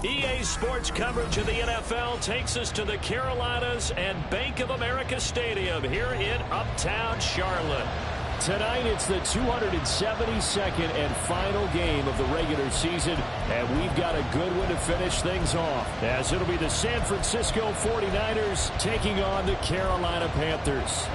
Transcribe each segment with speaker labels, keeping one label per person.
Speaker 1: EA Sports coverage of the NFL takes us to the Carolinas and Bank of America Stadium here in Uptown Charlotte.
Speaker 2: Tonight, it's the 272nd and final game of the regular season, and we've got a good one to finish things off, as it'll be the San Francisco 49ers taking on the Carolina Panthers.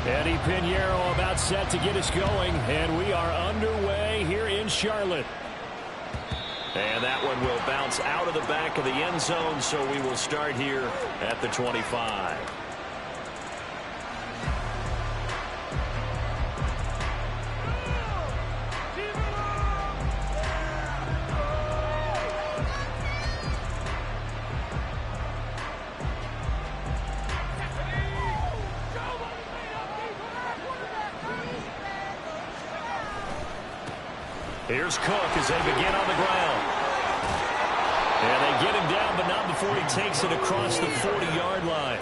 Speaker 2: Eddie Pinheiro about set to get us going, and we are underway here in Charlotte.
Speaker 1: And that one will bounce out of the back of the end zone, so we will start here at the 25. Here's Cook as they begin on the ground. And they get him down, but not before he takes it across the 40-yard line.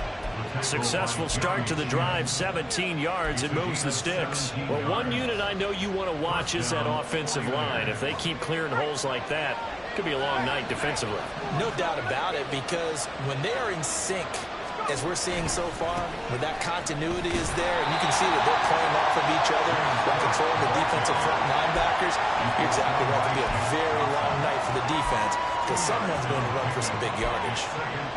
Speaker 1: Successful start to the drive, 17 yards. It moves the sticks. Well, one unit I know you want to watch is that offensive line. If they keep clearing holes like that, it could be a long night defensively.
Speaker 3: No doubt about it, because when they are in sync, as we're seeing so far, where that continuity is there, and you can see that they're playing off of each other while controlling the defensive front linebackers, you're exactly right. It'll be a very long night for the defense because someone's going to run for some big yardage.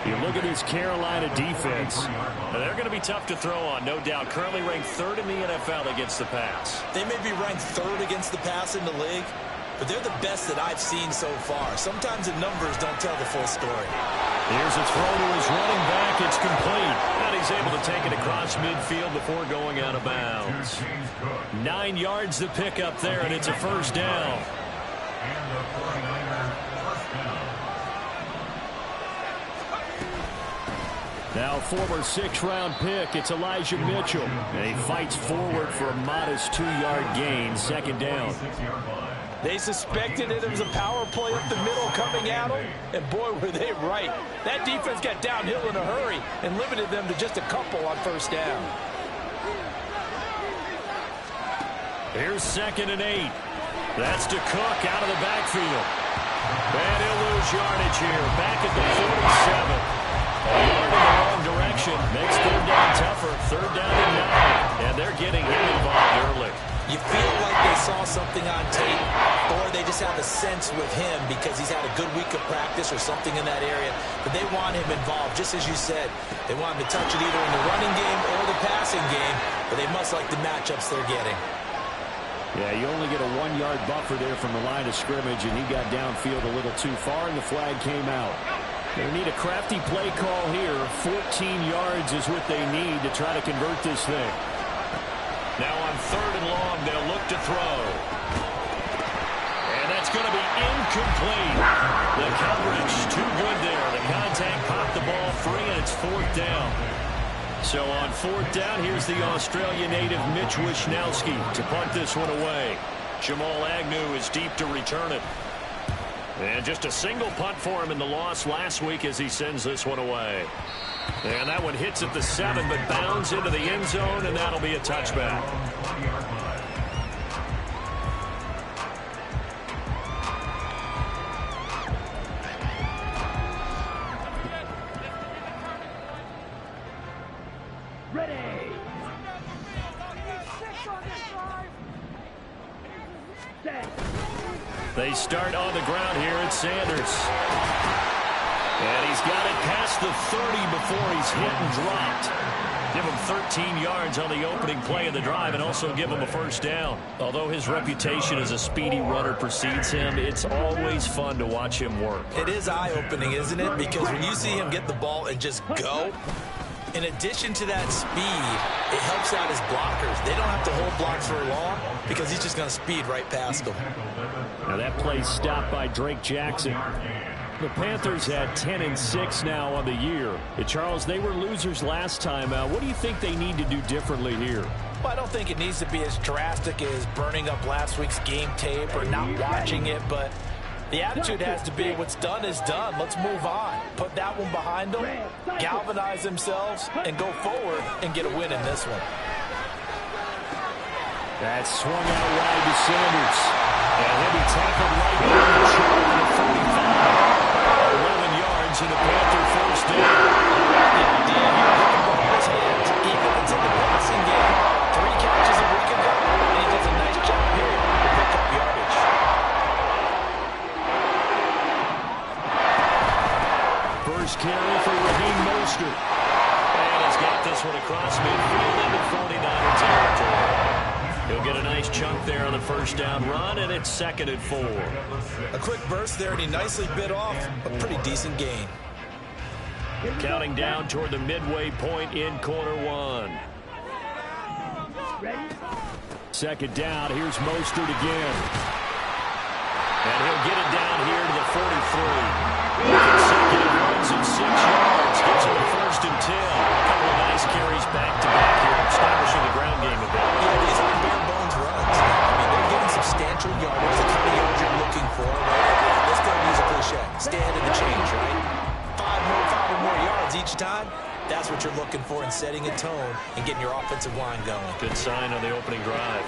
Speaker 2: You look at this Carolina defense.
Speaker 1: Now, they're going to be tough to throw on, no doubt. Currently ranked 3rd in the NFL against the pass.
Speaker 3: They may be ranked 3rd against the pass in the league, but they're the best that I've seen so far. Sometimes the numbers don't tell the full story.
Speaker 1: Here's a throw to his running back. It's complete. And he's able to take it across midfield before going out of bounds. 9 yards to pick up there, and it's a first down.
Speaker 2: Now former 6th-round pick, it's Elijah Mitchell. And he fights forward for a modest 2-yard gain, second down.
Speaker 4: They suspected it was a power play up the middle coming at them, and boy, were they right. That defense got downhill in a hurry and limited them to just a couple on first down.
Speaker 1: Here's 2nd and 8. That's to Cook out of the backfield. And he'll lose yardage here, back at the 47. A yard in the wrong direction makes 3rd down tougher. 3rd down and 9, and they're getting him involved early.
Speaker 3: You feel like they saw something on tape, or they just have a sense with him because he's had a good week of practice or something in that area, but they want him involved, just as you said. They want him to touch it either in the running game or the passing game, but they must like the matchups they're getting.
Speaker 2: Yeah, you only get a 1-yard buffer there from the line of scrimmage, and he got downfield a little too far, and the flag came out. They need a crafty play call here. 14 yards is what they need to try to convert this thing.
Speaker 1: Now on 3rd and long, they'll look to throw. And that's going to be incomplete. The coverage too good there. The contact popped the ball free, and it's 4th down. So on 4th down, here's the Australia native Mitch Wishnowsky to punt this one away. Jamal Agnew is deep to return it. And just a single punt for him in the loss last week as he sends this one away. And that one hits at the 7, but bounds into the end zone, and that'll be a touchback.
Speaker 5: Ready.
Speaker 1: They start on the ground here at Sanders. And he's got it past the 30 before he's hit and dropped. Give him 13 yards on the opening play of the drive and also give him a first down. Although his reputation as a speedy runner precedes him, it's always fun to watch him work.
Speaker 3: It is eye-opening, isn't it? Because when you see him get the ball and just go, in addition to that speed, it helps out his blockers. They don't have to hold blocks for long because he's just going to speed right past them.
Speaker 2: Now that play stopped by Drake Jackson. The Panthers had 10-6 now on the year. Charles, they were losers last time out. What do you think they need to do differently here?
Speaker 4: Well, I don't think it needs to be as drastic as burning up last week's game tape or not watching it, but the attitude has to be what's done is done. Let's move on. Put that one behind them, galvanize themselves, and go forward and get a win in this one.
Speaker 2: That's swung out wide to Sanders. And he'll be tackled right on the shoulder to the 45. 11 yards and a Panther first down.
Speaker 4: The idea here, get the ball in his hands, even if it's in the passing game. 3 catches a week ago, and he does a nice job here to pick up yardage.
Speaker 2: First carry for Raheem Mostert.
Speaker 1: And he's got this one across midfield into 49er territory. He'll get a nice chunk there on the first down run, and it's 2nd and 4.
Speaker 3: A quick burst there, and he nicely bit off a pretty decent gain.
Speaker 1: Counting down toward the midway point in quarter 1.
Speaker 2: Second down, here's Mostert again.
Speaker 1: And he'll get it down here to the 43. Consecutive runs of 6 yards. Gets him the 1st and 10. A couple of nice carries back-to-back here, establishing the ground game a bit.
Speaker 3: Yeah, these aren't bare-bones runs. I mean, they're getting substantial yardage, the kind of yardage you're looking for, right? Let's go use a cliche. Stand in the change, right? 5 or more yards each time. That's what you're looking for in setting a tone and getting your offensive line going.
Speaker 1: Good sign on the opening drive.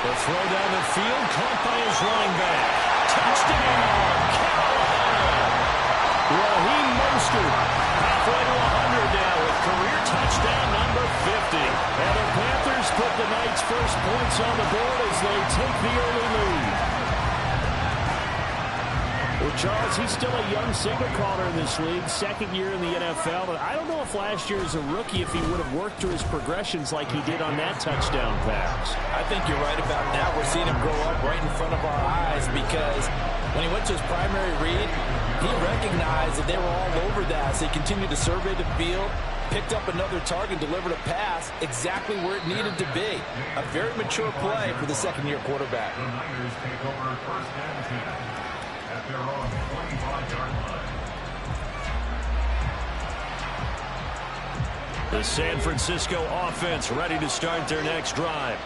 Speaker 1: The throw down the field, caught by his running back. Touchdown, Carolina!
Speaker 2: Raheem Mostert.
Speaker 1: Halfway to 100 now with career touchdown number 50.
Speaker 2: And the Panthers put the night's first points on the board as they take the early lead. Well, Charles, he's still a young signal caller in this league, 2nd year in the NFL. And I don't know if last year as a rookie, if he would have worked through his progressions like he did on that touchdown pass.
Speaker 4: I think you're right about that. We're seeing him grow up right in front of our eyes because when he went to his primary read, he recognized that they were all over that. So he continued to survey the field, picked up another target, delivered a pass exactly where it needed to be. A very mature play for the 2nd-year quarterback.
Speaker 1: The San Francisco offense ready to start their next drive.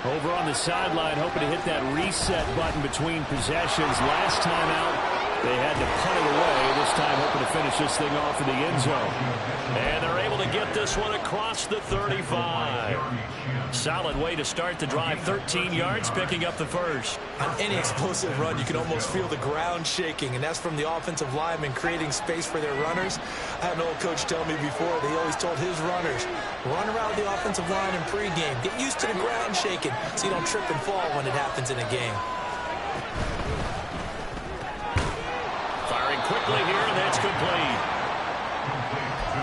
Speaker 2: Over on the sideline, hoping to hit that reset button between possessions. Last time out, they had to punt it away. This time, hoping to finish this thing off in the end zone.
Speaker 1: And they're able to get this one across the 35. Solid way to start the drive. 13 yards, picking up the first.
Speaker 3: On any explosive run, you can almost feel the ground shaking, and that's from the offensive linemen creating space for their runners. I had an old coach tell me before, that he always told his runners, run around the offensive line in pregame. Get used to the ground shaking so you don't trip and fall when it happens in a game.
Speaker 1: Firing quickly here, and that's complete.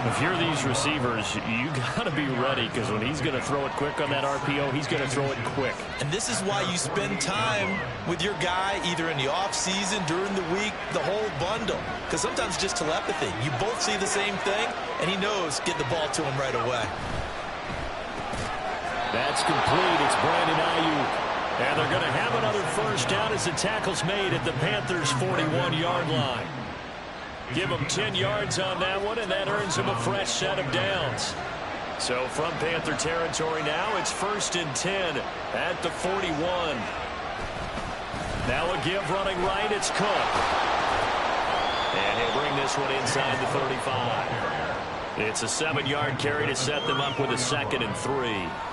Speaker 1: If you're these receivers, you got to be ready, because when he's going to throw it quick on that RPO, he's going to throw it quick.
Speaker 3: And this is why you spend time with your guy either in the offseason, during the week, the whole bundle. Because sometimes just telepathy. You both see the same thing, and he knows get the ball to him right away.
Speaker 2: That's complete. It's Brandon Ayuk.
Speaker 1: And they're going to have another first down as the tackle's made at the Panthers' 41-yard line. Give him 10 yards on that one, and that earns him a fresh set of downs. So from Panther territory now, it's 1st and 10 at the 41. Now a give running right, it's Cook. And he'll bring this one inside the 35. It's a 7-yard carry to set them up with a 2nd and 3.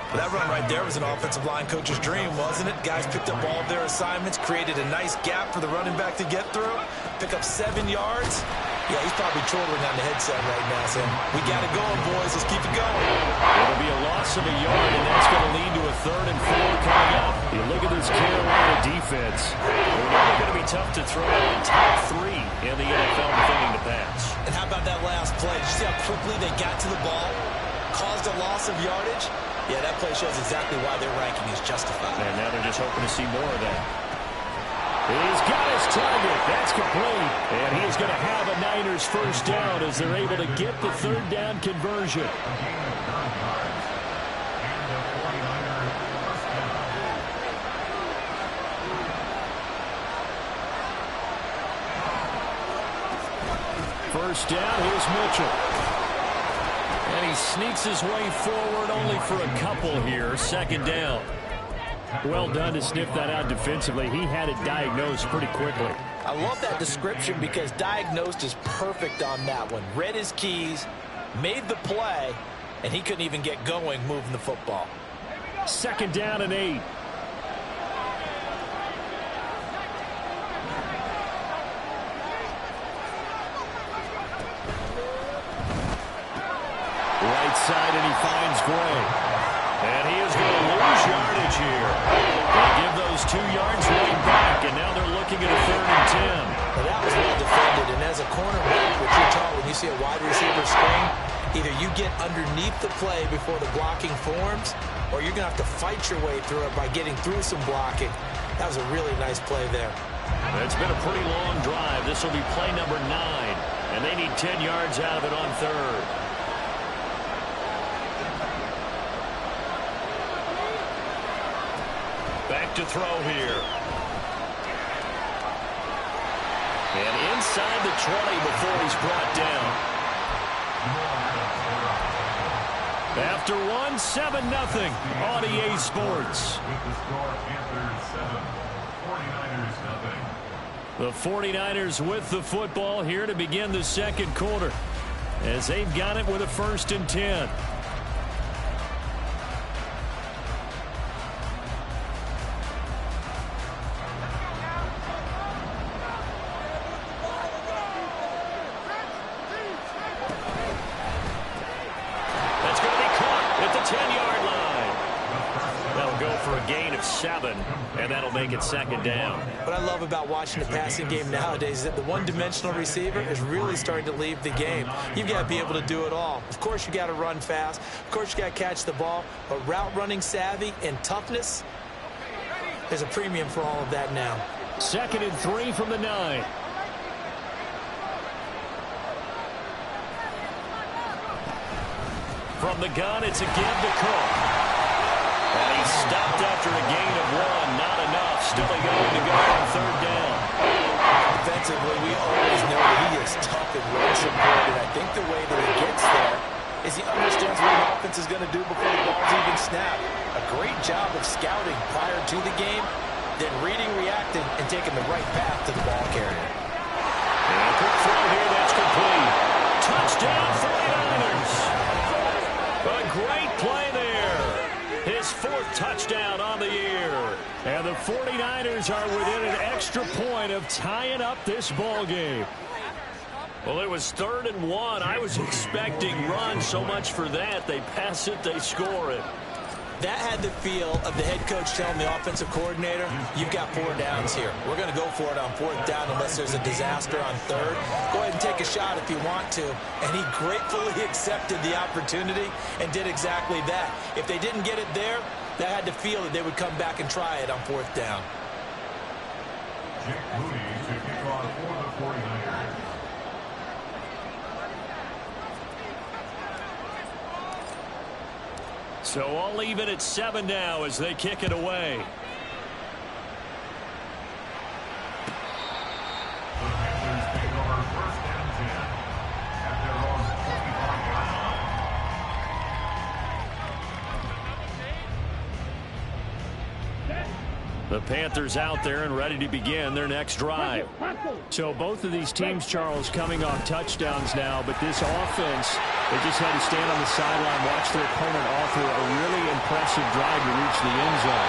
Speaker 3: Well, that run right there was an offensive line coach's dream, wasn't it? Guys picked up all of their assignments, created a nice gap for the running back to get through, pick up 7 yards. Yeah, he's probably chortling on the headset right now, saying, we got it going, boys. Let's keep it going.
Speaker 1: It'll be a loss of a yard, and that's going to lead to a 3rd and 4 coming up.
Speaker 2: You look at this Carolina defense.
Speaker 1: They're really going to be tough to throw. Top 3 in the NFL defending the pass.
Speaker 3: And how about that last play? Did you see how quickly they got to the ball? Caused a loss of yardage? Yeah, that play shows exactly why their ranking is justified.
Speaker 1: And now they're just hoping to see more of that.
Speaker 2: He's got his target. That's complete. And he is going to have a Niners first down as they're able to get the 3rd down conversion. First down, here's Mitchell.
Speaker 1: And he sneaks his way forward only for a couple here. 2nd down.
Speaker 2: Well done to sniff that out defensively. He had it diagnosed pretty quickly.
Speaker 4: I love that description because diagnosed is perfect on that one. Read his keys, made the play, and he couldn't even get going moving the football.
Speaker 2: 2nd down and 8. Right side, and he finds Gray. And he is going to lose yardage here. They give those 2 yards right back, and now they're looking at a 3rd and 10.
Speaker 3: Well, that was well defended, and as a cornerback, what you're taught when you see a wide receiver screen, either you get underneath the play before the blocking forms, or you're going to have to fight your way through it by getting through some blocking. That was a really nice play there.
Speaker 2: It's been a pretty long drive. This will be play number 9, and they need 10 yards out of it on 3rd. Back to throw here. And inside the 20 before he's brought down. After 1, 7-0 on EA Sports. The 49ers with the football here to begin the 2nd quarter, as they've got it with a 1st and 10. And that'll make it 2nd down.
Speaker 3: What I love about watching the passing game nowadays is that the one-dimensional receiver is really starting to leave the game. You've got to be able to do it all. Of course, you got to run fast. Of course, you got to catch the ball. But route running savvy and toughness, there's a premium for all of that now.
Speaker 2: 2nd and 3 from the 9. From the gun, it's a give to Cook. And he's stopped after a gain of 1. Not enough. Still going to go on 3rd down.
Speaker 3: Defensively, we always know that he is tough and run support. And I think the way that he gets there is he understands what the offense is going to do before the ball's even snapped. A great job of scouting prior to the game, then reading, reacting, and taking the right path to the ball carrier.
Speaker 2: And a quick throw here that's complete. Touchdown 49ers. A great play there. His 4th touchdown on the year. And the 49ers are within an extra point of tying up this ball game. Well, it was 3rd and 1. I was expecting run, so much for that. They pass it, they score it.
Speaker 3: That had the feel of the head coach telling the offensive coordinator, you've got 4 downs here. We're going to go for it on 4th down unless there's a disaster on 3rd. Go ahead and take a shot if you want to. And he gratefully accepted the opportunity and did exactly that. If they didn't get it there, that had the feel that they would come back and try it on 4th down.
Speaker 5: Jake Moody to kick off for the 49ers.
Speaker 2: So all even at 7 now as they kick it away.
Speaker 5: The Panthers take over 1st and 10 at their own 25-yard line.
Speaker 2: The Panthers out there and ready to begin their next drive. So both of these teams, Charles, coming off touchdowns now, but this offense, they just had to stand on the sideline, watch their opponent offer a really impressive drive to reach the end zone.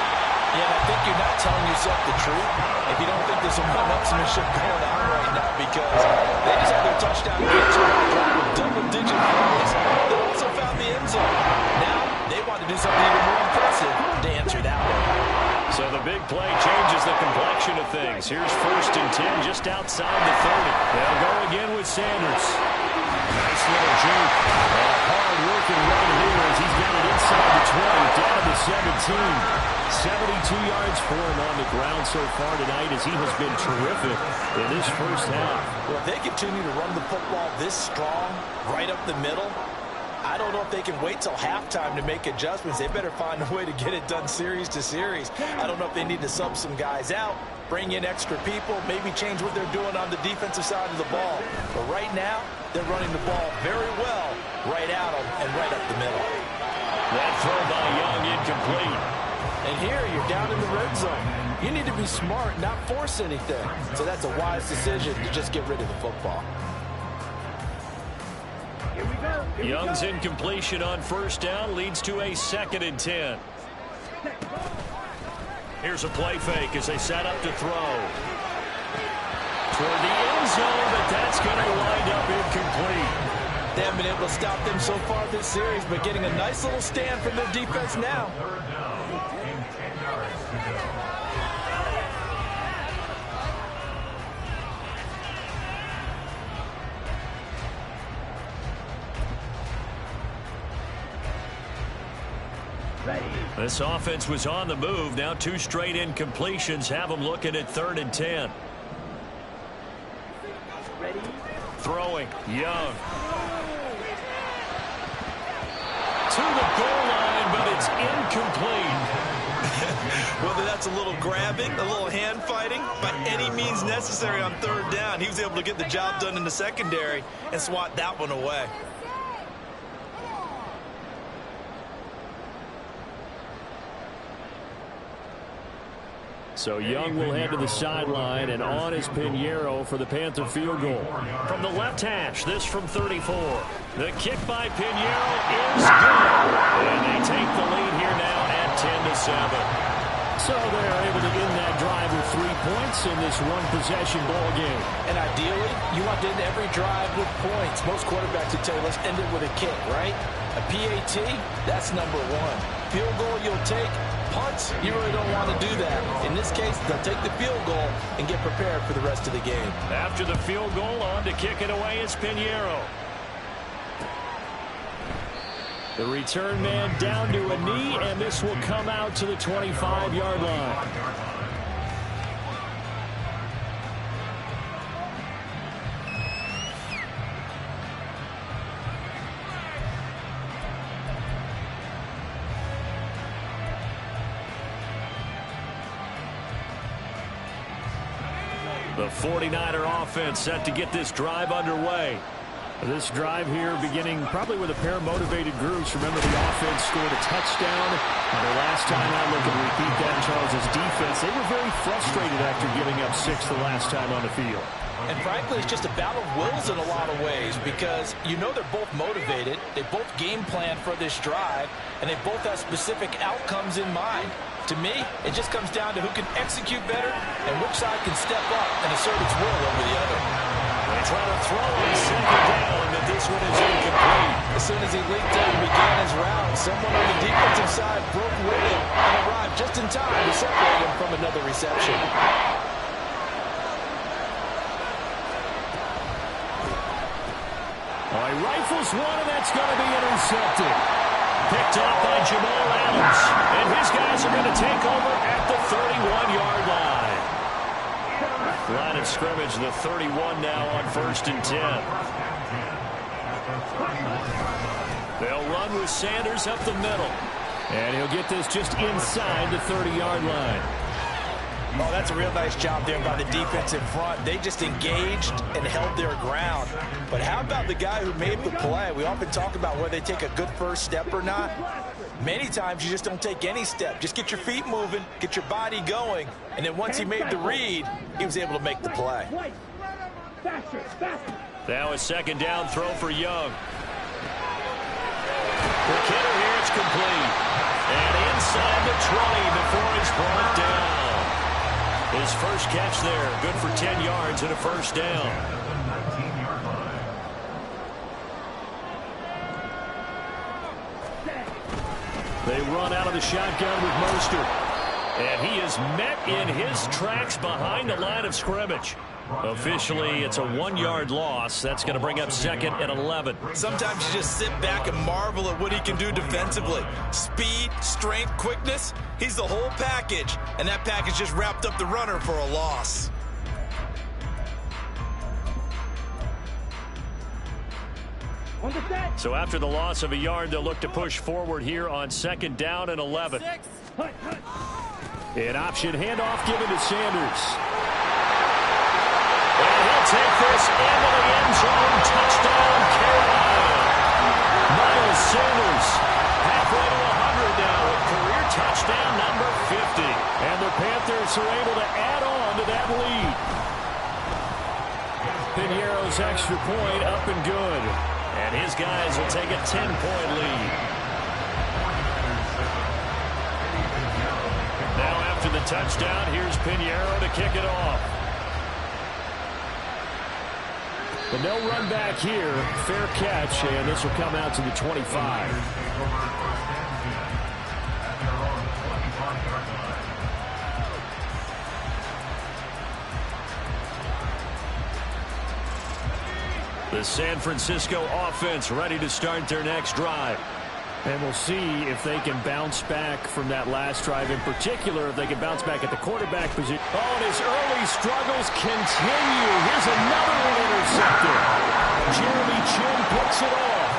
Speaker 3: Yeah, I think you're not telling yourself the truth if you don't think there's some one-upsmanship going on right now, because they just had their touchdown catch with double-digit plays. They also found the end zone. Now they want to do something even more impressive to answer that one.
Speaker 2: So the big play changes the complexion of things. Here's 1st and 10 just outside the 30. They'll go again with Sanders. Nice little juke. And a hard-working run here as he's got it inside the 20, down to the 17. 72 yards for him on the ground so far tonight as he has been terrific in this 1st half.
Speaker 3: Well, if they continue to run the football this strong, right up the middle, I don't know if they can wait till halftime to make adjustments. They better find a way to get it done series to series. I don't know if they need to sub some guys out, bring in extra people, maybe change what they're doing on the defensive side of the ball. But right now, they're running the ball very well right at them and right up the middle.
Speaker 2: That throw by Young incomplete.
Speaker 3: And here, you're down in the red zone. You need to be smart, not force anything. So that's a wise decision to just get rid of the football.
Speaker 2: Young's incompletion on 1st down leads to a 2nd and 10. Here's a play fake as they set up to throw. Toward the end zone, but that's going to wind up incomplete.
Speaker 3: They haven't been able to stop them so far this series, but getting a nice little stand from their defense now.
Speaker 5: Third down and 10 yards to go.
Speaker 2: This offense was on the move. Now 2 straight incompletions have them looking at 3rd and 10. Throwing. Young. To the goal line, but it's incomplete.
Speaker 3: Whether that's a little grabbing, a little hand fighting, by any means necessary on 3rd down, he was able to get the job done in the secondary and swat that one away.
Speaker 2: So Young will head to the sideline, and on is Pinheiro for the Panther field goal. From the left hash, this from 34. The kick by Pinheiro is good. And they take the lead here now at 10-7. So they're able to end that drive with 3 points in this one-possession ball game.
Speaker 3: And ideally, you want to end every drive with points. Most quarterbacks would tell you, let's end it with a kick, right? A PAT, that's number 1. Field goal you'll take. Punts, you really don't want to do that. In this case, they'll take the field goal and get prepared for the rest of the game.
Speaker 2: After the field goal, on to kick it away is Pinheiro. The return man down to a knee, and this will come out to the 25-yard line. The 49er offense set to get this drive underway. This drive here beginning probably with a pair of motivated groups. Remember, the offense scored a touchdown. And the last time out, look at repeat that, Charles' defense. They were very frustrated after giving up 6 the last time on the field.
Speaker 3: And frankly, it's just a battle of wills in a lot of ways because you know they're both motivated. They both game plan for this drive, and they both have specific outcomes in mind. To me, it just comes down to who can execute better and which side can step up and assert its will over the other.
Speaker 2: They try to throw on 2nd down, but this one is incomplete.
Speaker 3: As soon as he leaped out and began his route, someone on the defensive side broke with him and arrived just in time to separate him from another reception.
Speaker 2: Oh, he rifles one, and that's going to be intercepted. Picked off by Jamal Adams. And his guys are going to take over at the 31-yard line. Line of scrimmage, the 31 now on 1st and 10. They'll run with Sanders up the middle. And he'll get this just inside the 30-yard line.
Speaker 3: Oh, that's a real nice job there by the defense in front. They just engaged and held their ground. But how about the guy who made the play? We often talk about whether they take a good first step or not. Many times you just don't take any step. Just get your feet moving, get your body going, and then once he made the read, he was able to make the play.
Speaker 2: Now a 2nd down throw for Young. The kidder here, it's complete. And inside the 20 before he's brought down. His first catch there, good for 10 yards and a 1st down. They run out of the shotgun with Mostert. And he is met in his tracks behind the line of scrimmage. Officially, it's a 1-yard loss. That's going to bring up 2nd and 11.
Speaker 3: Sometimes you just sit back and marvel at what he can do defensively. Speed, strength, quickness. He's the whole package. And that package just wrapped up the runner for a loss.
Speaker 2: So after the loss of a yard, they'll look to push forward here on 2nd down and 11. An option handoff given to Sanders. And he'll take this into the end zone. Touchdown, Carolina. Miles Sanders halfway to 100 now with career touchdown number 50. And the Panthers are able to add on to that lead. Pinheiro's extra point up and good. And his guys will take a 10-point lead. touchdown. Here's Pinheiro to kick it off. But no run back here. Fair catch, and this will come out to the 25. The San Francisco offense ready to start their next drive. And we'll see if they can bounce back from that last drive. In particular, if they can bounce back at the quarterback position. Oh, and his early struggles continue. Here's another one intercepted. Jeremy Chinn picks it off.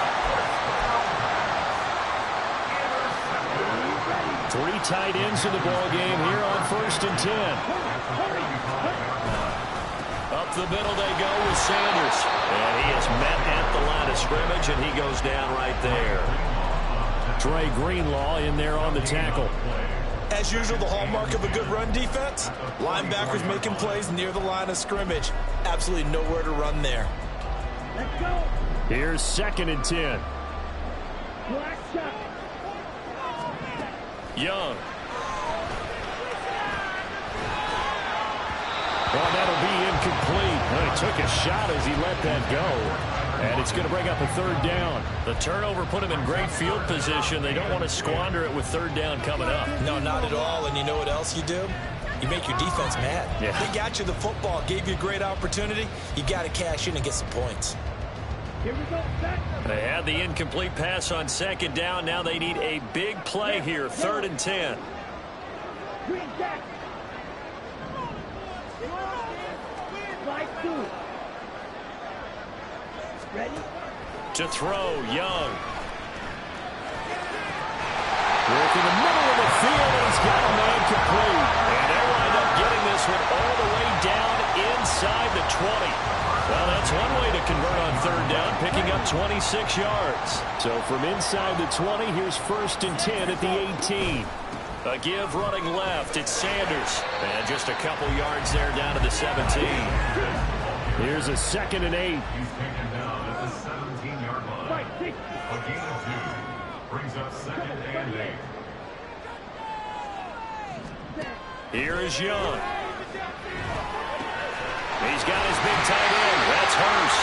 Speaker 2: 3 tight ends in the ball game here on 1st and 10. Up the middle they go with Sanders. And he is met at the line of scrimmage, and he goes down right there. Dre Greenlaw in there on the tackle.
Speaker 3: As usual, the hallmark of a good run defense, linebackers making plays near the line of scrimmage. Absolutely nowhere to run there.
Speaker 6: Let's go.
Speaker 2: Here's 2nd and 10.
Speaker 6: Black shot.
Speaker 2: Young. Well, that'll be incomplete. Well, he took a shot as he let that go. And it's going to bring up a 3rd down. The turnover put him in great field position. They don't want to squander it with 3rd down coming up.
Speaker 3: No, not at all. And you know what else you do? You make your defense mad.
Speaker 2: Yeah.
Speaker 3: They got you the football, gave you a great opportunity. You got to cash in and get some points.
Speaker 6: Here we go.
Speaker 2: They had the incomplete pass on 2nd down. Now they need a big play here. 3rd and 10.
Speaker 6: Green back. Slide 2. Ready?
Speaker 2: To throw, Young. Work in the middle of the field, and he's got a man complete. And they wind up getting this one all the way down inside the 20. Well, that's one way to convert on 3rd down, picking up 26 yards. So from inside the 20, here's 1st and 10 at the 18. A give running left, it's Sanders. And just a couple yards there down to the 17. Here's a 2nd and 8.
Speaker 5: He's taken down at the 17-yard line. A gain of 2 brings up 2nd and 8.
Speaker 2: Here is Young. He's got his big tight end. That's Hurst.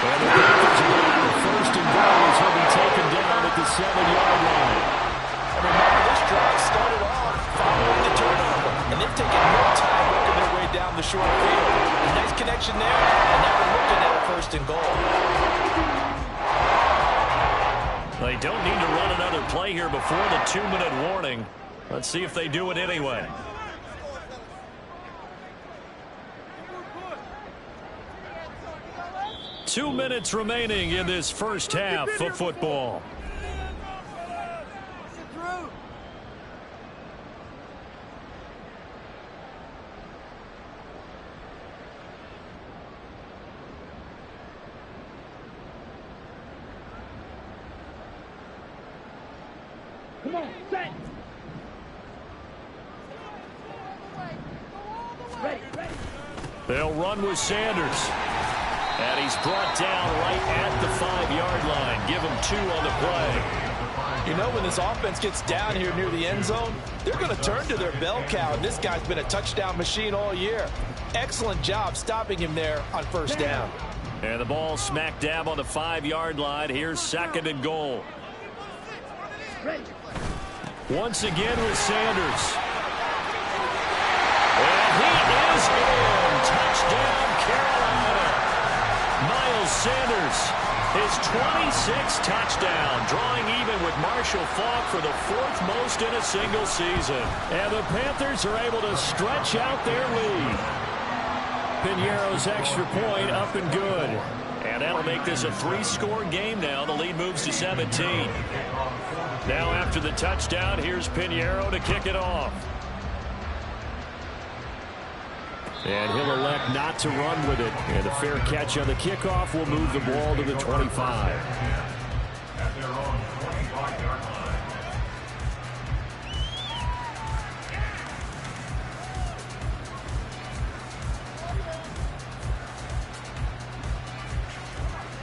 Speaker 2: And the Panthers are going to 1st and goal as he'll be taken down at the 7-yard line.
Speaker 3: And remember, this drive started off following the turnover, and they've taken no time working their way down the short field. A nice connection there, and now we're looking at a 1st and goal.
Speaker 2: They don't need to run another play here before the 2-minute warning. Let's see if they do it anyway. Two minutes remaining in this first half of football.
Speaker 6: Come on, set. Ready, ready.
Speaker 2: They'll run with Sanders. And he's brought down right at the 5-yard line. Give him 2 on the play.
Speaker 3: You know, when this offense gets down here near the end zone, they're going to turn to their bell cow, and this guy's been a touchdown machine all year. Excellent job stopping him there on 1st down.
Speaker 2: And the ball smack dab on the 5-yard line. Here's 2nd and goal.
Speaker 6: Ready.
Speaker 2: Once again with Sanders. And he is in. Touchdown, Carolina. Miles Sanders, his 26th touchdown, drawing even with Marshall Faulk for the 4th most in a single season. And the Panthers are able to stretch out their lead. Pinheiro's extra point up and good. And that'll make this a 3-score game now. The lead moves to 17. Now after the touchdown, here's Pinheiro to kick it off. And he'll elect not to run with it. And a fair catch on the kickoff will move the ball to the 25.
Speaker 5: At their own 25-yard line.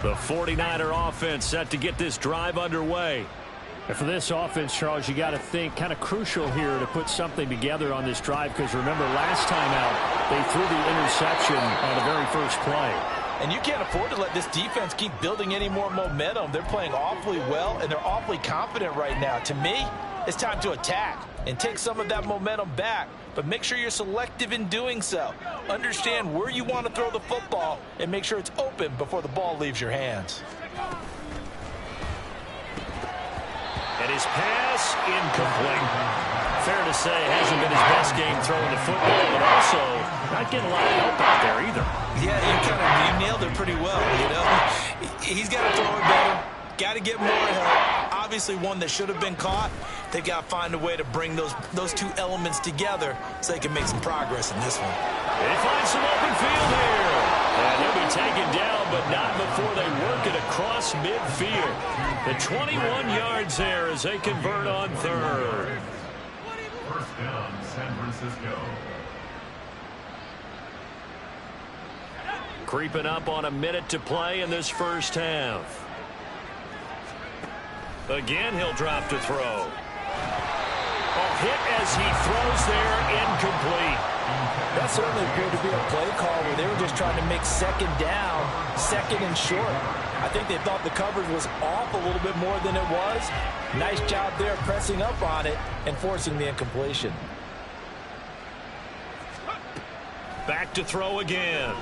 Speaker 2: The 49er offense set to get this drive underway. And for this offense, Charles, you got to think kind of crucial here to put something together on this drive, because remember last time out they threw the interception on the very first play.
Speaker 4: And you can't afford to let this defense keep building any more momentum. They're playing awfully well, and they're awfully confident right now. To me, it's time to attack and take some of that momentum back, but make sure you're selective in doing so. Understand where you want to throw the football and make sure it's open before the ball leaves your hands.
Speaker 1: And his pass incomplete. Fair to say, hasn't been his best game throwing the football, but also not getting a lot of help out there either.
Speaker 3: Yeah, you nailed it pretty well, you know. He's got to throw it better. Got to get more help. Obviously one that should have been caught. They've got to find a way to bring those two elements together so they can make some progress in this one.
Speaker 1: They find some open field here. And he'll be taken down, but not before they work it across midfield. The 21 yards there as they convert on third.
Speaker 5: First down, San Francisco.
Speaker 1: Creeping up on a minute to play in this first half. Again, he'll drop to throw. Hit as he throws there, incomplete.
Speaker 4: That certainly appeared to be a play call where they were just trying to make second down, second and short. I think they thought the coverage was off a little bit more than it was. Nice job there pressing up on it and forcing the incompletion.
Speaker 1: Back to throw again.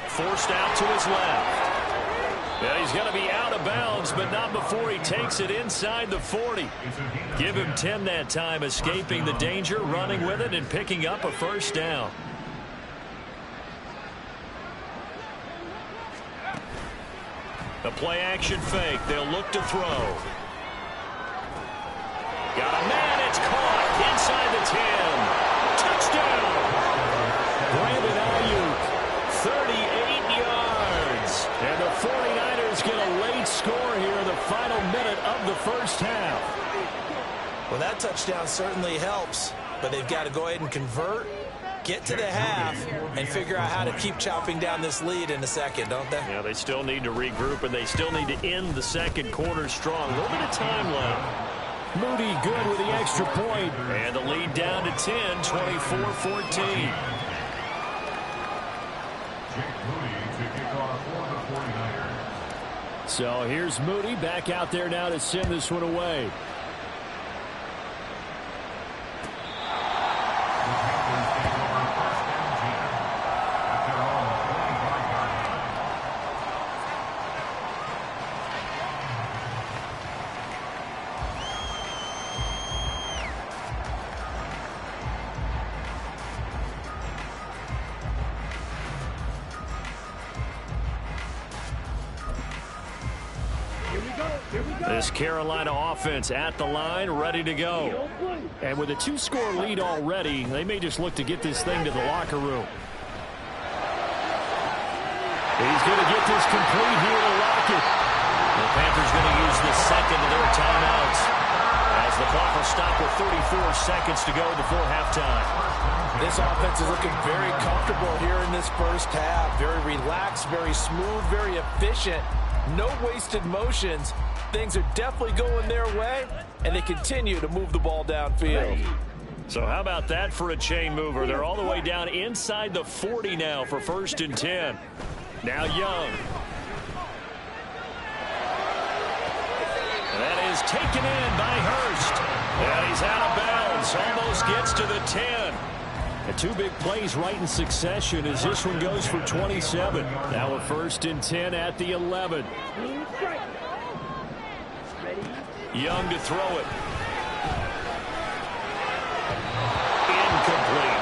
Speaker 1: Forced out to his left. Yeah, he's going to be out of bounds, but not before he takes it inside the 40. Give him 10 that time, escaping the danger, running with it, and picking up a first down. The play action fake. They'll look to throw. Got a man. It's caught inside the 10. Touchdown. Brandon Ayuk, 38 yards. And the 49ers get a late score here in the final minute of the first half.
Speaker 3: Well, that touchdown certainly helps, but they've got to go ahead and convert, get to the half, and figure out how to keep chopping down this lead in a second, don't they?
Speaker 1: Yeah, they still need to regroup, and they still need to end the second quarter strong. A little bit of time left.
Speaker 2: Moody good with the extra point.
Speaker 1: And the lead down to 10, 24-14.
Speaker 2: So here's Moody back out there now to send this one away.
Speaker 1: This Carolina offense at the line, ready to go.
Speaker 2: And with a 2-score lead already, they may just look to get this thing to the locker room. He's going to get this complete here to Lockett.
Speaker 1: The Panthers going to use the second of their timeouts as the clock will stop with 34 seconds to go before halftime.
Speaker 4: This offense is looking very comfortable here in this first half. Very relaxed, very smooth, very efficient. No wasted motions. Things are definitely going their way, and they continue to move the ball downfield.
Speaker 1: So how about that for a chain mover? They're all the way down inside the 40 now for 1st and 10. Now Young. That is taken in by Hurst. And he's out of bounds. Almost gets to the 10.
Speaker 2: And 2 big plays right in succession as this one goes for 27. Now a 1st and 10 at the 11.
Speaker 1: Young to throw it. Incomplete.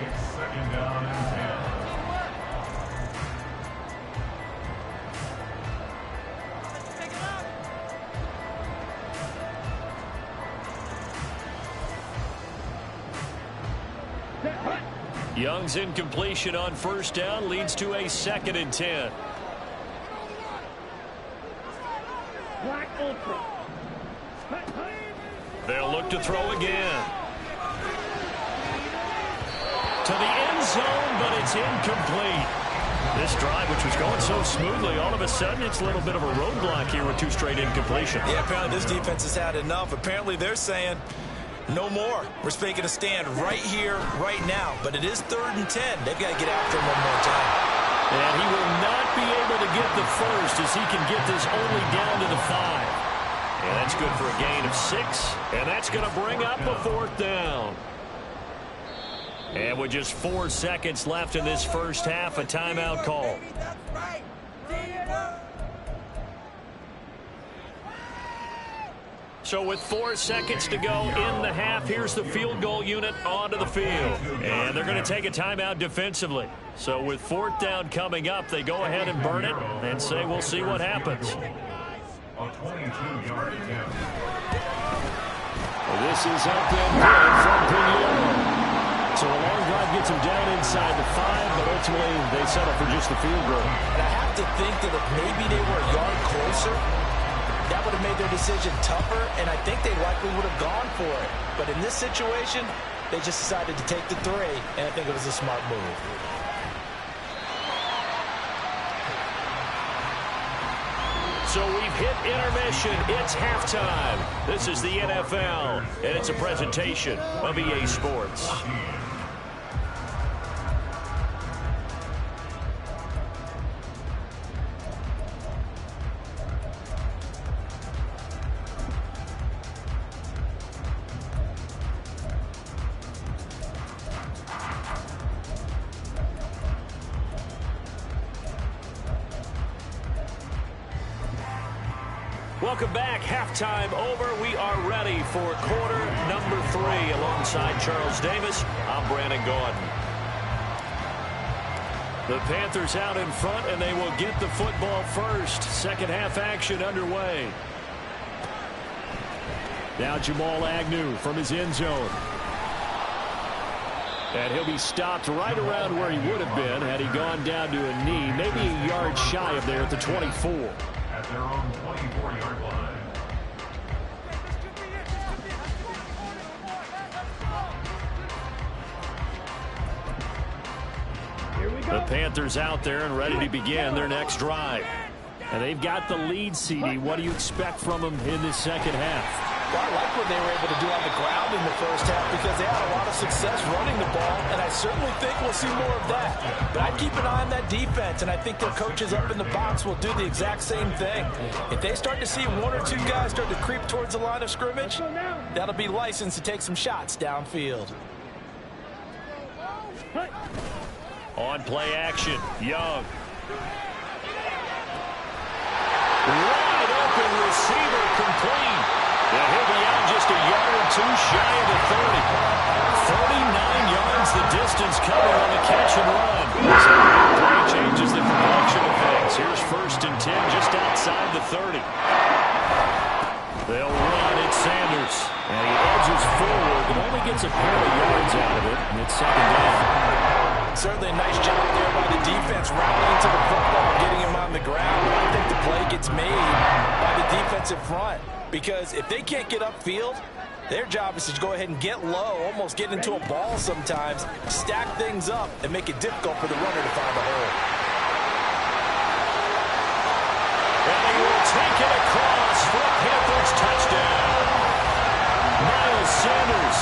Speaker 5: It's second down and 10.
Speaker 1: Young's incompletion on 1st down leads to a 2nd and 10. They'll look to throw again. To the end zone, but it's incomplete.
Speaker 2: This drive, which was going so smoothly, all of a sudden it's a little bit of a roadblock here with 2 straight incompletions.
Speaker 3: Yeah, apparently this defense has had enough. Apparently they're saying no more. We're making a stand right here, right now. But it is 3rd and 10. They've got to get after him one more time.
Speaker 2: And he will not be able to get the first as he can get this only down to the 5. And that's good for a gain of 6. And that's going to bring up a 4th down. And with just 4 seconds left in this first half, a timeout call. So with 4 seconds to go in the half, here's the field goal unit onto the field. And they're going to take a timeout defensively. So with 4th down coming up, they go ahead and burn it and say we'll see what happens.
Speaker 5: A 22-yard attempt.
Speaker 2: Well, this is up and good from Pinheiro. So a long drive gets him down inside the 5, but ultimately they settle for just the field goal.
Speaker 3: And I have to think that if maybe they were a yard closer, that would have made their decision tougher, and I think they likely would have gone for it. But in this situation, they just decided to take the 3, and I think it was a smart move.
Speaker 2: So we've hit intermission. It's halftime. This is the NFL, and it's a presentation of EA Sports. Welcome back. Halftime over. We are ready for quarter number 3 alongside Charles Davis. I'm Brandon Gaudin. The Panthers out in front, and they will get the football first. Second half action underway. Now Jamal Agnew from his end zone. And he'll be stopped right around where he would have been had he gone down to a knee, maybe a yard shy of there at the 24.
Speaker 5: At their own 24-yard line.
Speaker 2: The Panthers out there and ready to begin their next drive. And they've got the lead, CD. What do you expect from them in this second half?
Speaker 3: Well, I like what they were able to do on the ground in the first half because they had a lot of success running the ball, and I certainly think we'll see more of that. But I'd keep an eye on that defense, and I think their coaches up in the box will do the exact same thing. If they start to see 1 or 2 guys start to creep towards the line of scrimmage, that'll be licensed to take some shots downfield.
Speaker 2: On play action, Young. Wide open receiver complete. And he'll be out just a yard or 2 shy of the 30. 39 yards the distance covered on the catch and run. So that play changes the complexion of things. Here's 1st and 10 just outside the 30. They'll run it, Sanders. And he edges forward, but only gets a pair of yards out of it. And it's 2nd down.
Speaker 3: Certainly a nice job there by the defense rallying to the football, getting him on the ground. I think the play gets made by the defensive front because if they can't get upfield, their job is to go ahead and get low, almost get into a ball sometimes, stack things up, and make it difficult for the runner to find a hole.
Speaker 2: And they will take it across for a Panthers touchdown. Miles Sanders,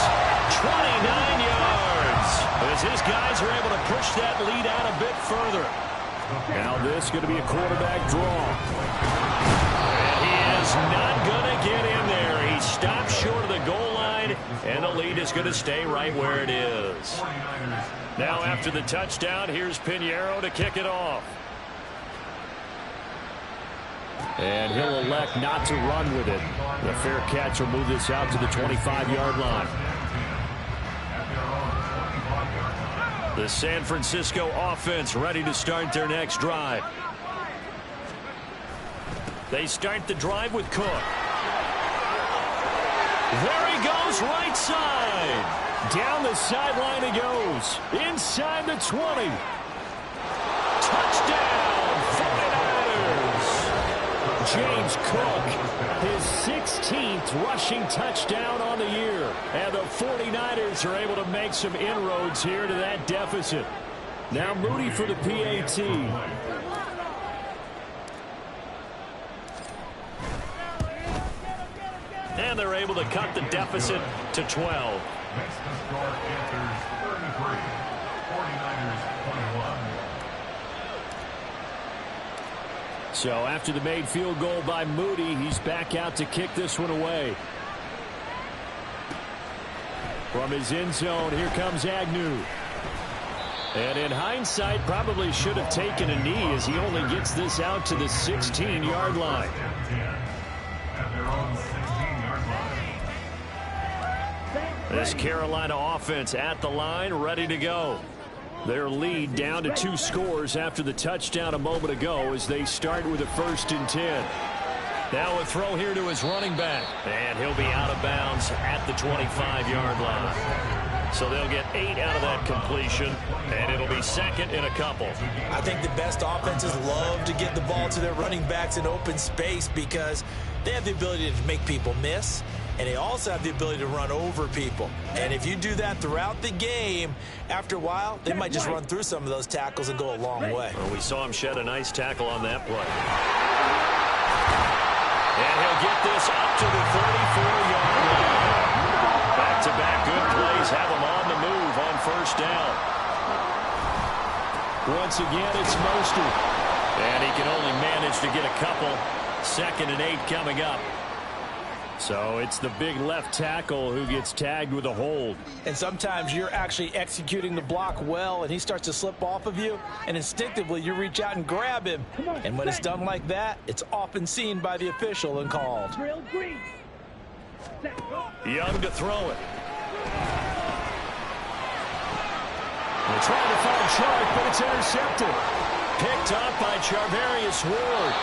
Speaker 2: 29 yards. As his guys are able to push that lead out a bit further. Now this is going to be a quarterback draw. And he is not going to get in there. He stopped short of the goal line, and the lead is going to stay right where it is. Now after the touchdown, here's Pinheiro to kick it off. And he'll elect not to run with it. The fair catch will move this out to the 25-yard line. The San Francisco offense ready to start their next drive. They start the drive with Cook. There he goes, right side. Down the sideline he goes. Inside the 20. Touchdown, 49ers. James Cook, his 16th rushing touchdown on the year. And the 49ers are able to make some inroads here to that deficit. Now Moody for the PAT.
Speaker 1: And they're able to cut the deficit to 12.
Speaker 5: Makes the score Panthers 33, 49ers 21.
Speaker 2: So after the made field goal by Moody, he's back out to kick this one away. From his end zone, here comes Agnew. And in hindsight, probably should have taken a knee as he only gets this out to the 16-yard line.
Speaker 5: At their own 16-yard line.
Speaker 1: This Carolina offense at the line, ready to go.
Speaker 2: Their lead down to 2 scores after the touchdown a moment ago as they start with a 1st and 10.
Speaker 1: Now a throw here to his running back. And he'll be out of bounds at the 25-yard line. So they'll get 8 out of that completion, and it'll be second in a couple.
Speaker 3: I think the best offenses love to get the ball to their running backs in open space because they have the ability to make people miss, and they also have the ability to run over people. And if you do that throughout the game, after a while, they might just run through some of those tackles and go a long way.
Speaker 1: Well, we saw him shed a nice tackle on that play. And he'll get this up to the 34-yard line. Back-to-back good plays have him on the move on 1st down.
Speaker 2: Once again, it's Mostert.
Speaker 1: And he can only manage to get a couple. 2nd and 8 coming up.
Speaker 2: So it's the big left tackle who gets tagged with a hold.
Speaker 4: And sometimes you're actually executing the block well, and he starts to slip off of you, and instinctively you reach out and grab him. And when it's done like that, it's often seen by the official and called.
Speaker 6: Drill green.
Speaker 1: Young to throw it.
Speaker 2: They're trying to find Chark, but it's intercepted.
Speaker 1: Picked up by Charvarius Ward.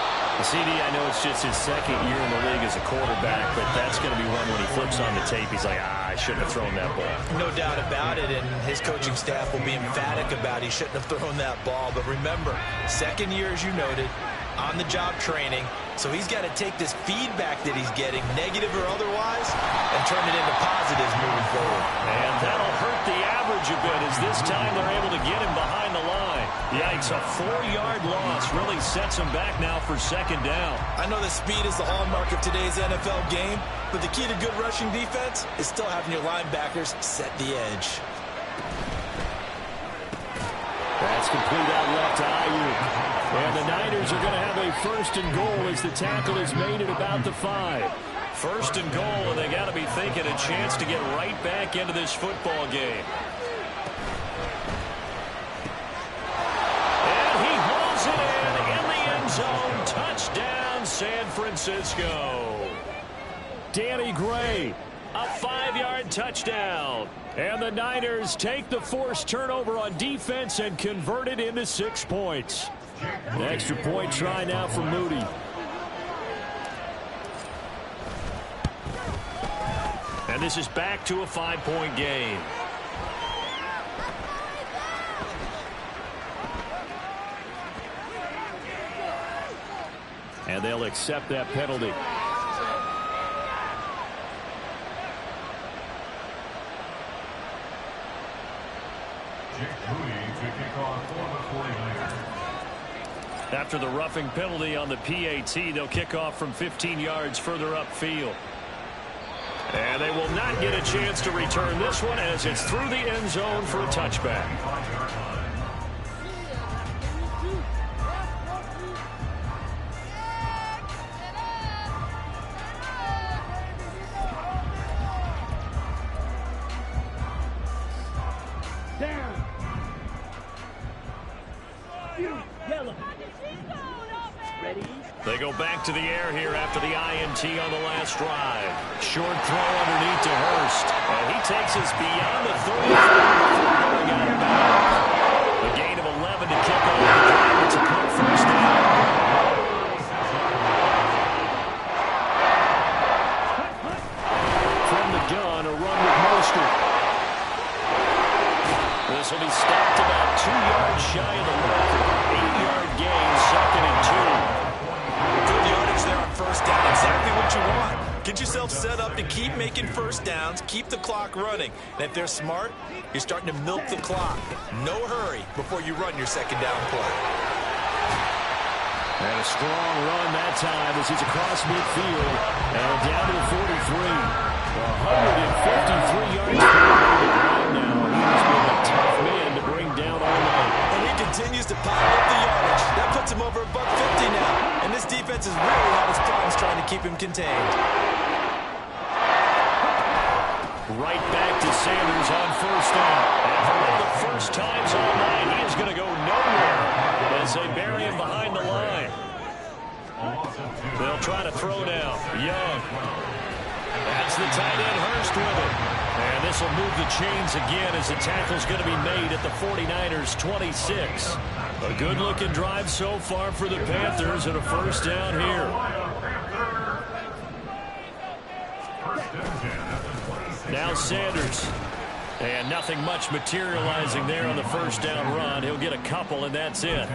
Speaker 1: CD, I know it's just his 2nd year in the league as a quarterback, but that's going to be one when he flips on the tape. He's like, I shouldn't have thrown that ball.
Speaker 3: No doubt about it, and his coaching staff will be emphatic about he shouldn't have thrown that ball. But remember, 2nd year, as you noted, on-the-job training, so he's got to take this feedback that he's getting, negative or otherwise, and turn it into positives moving forward.
Speaker 1: And that'll hurt the average a bit as this time they're able to get him behind the line. Yikes, a 4-yard loss really sets him back now for 2nd down.
Speaker 3: I know that speed is the hallmark of today's NFL game, but the key to good rushing defense is still having your linebackers set the edge.
Speaker 2: That's complete out left to Ayuk. And the Niners are going to have a 1st and goal as the tackle is made at about the 5.
Speaker 1: 1st and goal, and they got to be thinking a chance to get right back into this football game. And he hauls it in the end zone. Touchdown, San Francisco.
Speaker 2: Danny Gray.
Speaker 1: A 5-yard touchdown.
Speaker 2: And the Niners take the forced turnover on defense and convert it into 6 points. An extra point try now for Moody.
Speaker 1: And this is back to a 5-point game.
Speaker 2: And they'll accept that penalty.
Speaker 1: After the roughing penalty on the PAT, they'll kick off from 15 yards further upfield. And they will not get a chance to return this one as it's through the end zone for a touchback.
Speaker 6: Down. Yellow. Ready?
Speaker 1: They go back to the air here after the INT on the last drive. Short throw underneath to Hurst. And he takes us beyond the 30. Going out of bounds. A gain of 11 to kick off the drive. It's a quick 1st down.
Speaker 2: From the gun, a run with Mostert.
Speaker 1: This will be stopped about 2 yards shy of the mark. 8-yard gain, 2nd and 2.
Speaker 3: Good yardage there on 1st down. Exactly what you want. Get yourself set up to keep making first downs, keep the clock running. And if they're smart, you're starting to milk the clock. No hurry before you run your second down play.
Speaker 2: And a strong run that time as he's across midfield and down to the 43. 153 yards per ground now. He's been a tough man to bring down all night.
Speaker 3: And he continues to pile up the yardage. That puts him over $150 now. And this defense has really had its problems trying to keep him contained.
Speaker 2: Right back to Sanders on first down. And for one of the first times all night, he is going to go nowhere as they bury him behind the line. They'll try to throw now. Young. That's the tight end, Hurst with it. And this will move the chains again as the tackle's going to be made at the 49ers' 26. A good-looking drive so far for the Panthers and a first down here. Now Sanders. And nothing much materializing there on the first down run. He'll get a couple, and that's it.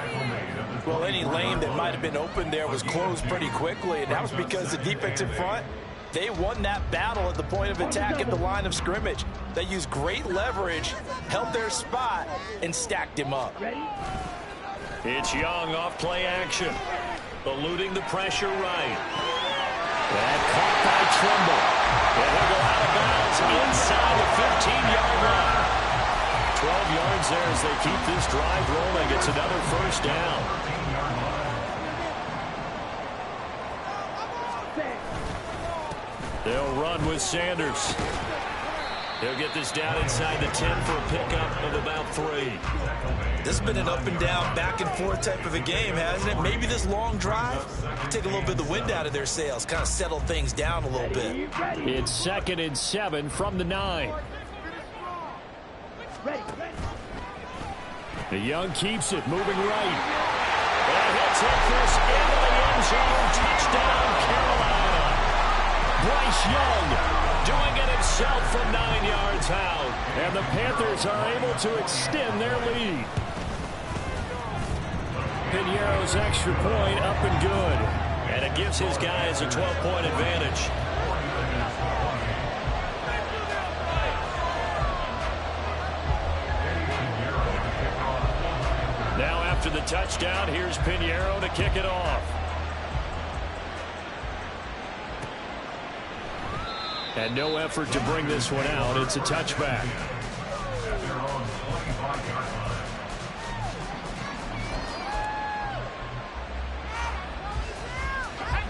Speaker 4: Well, any lane that might have been open there was closed pretty quickly, and that was because the defensive front, they won that battle at the point of attack at the line of scrimmage. They used great leverage, held their spot, and stacked him up.
Speaker 2: It's Young off play action. Eluding the pressure right. That caught by Trimble. And he'll go out of bounds inside the 15-yard line. 12 yards there as they keep this drive rolling. It's another first down. They'll run with Sanders. He'll get this down inside the 10 for a pickup of about 3.
Speaker 3: This has been an up and down, back and forth type of a game, hasn't it? Maybe this long drive take a little bit of the wind out of their sails, kind of settle things down a little bit.
Speaker 2: It's 2nd and 7 from the 9. The Young keeps it, moving right. And he'll take this into the end zone. Touchdown, Carolina. Bryce Young doing it himself from 9 yards out. And the Panthers are able to extend their lead. Piñeiro's extra point up and good. And it gives his guys a 12-point advantage. Now after the touchdown, here's Piñeiro to kick it off. And no effort to bring this one out. It's a touchback.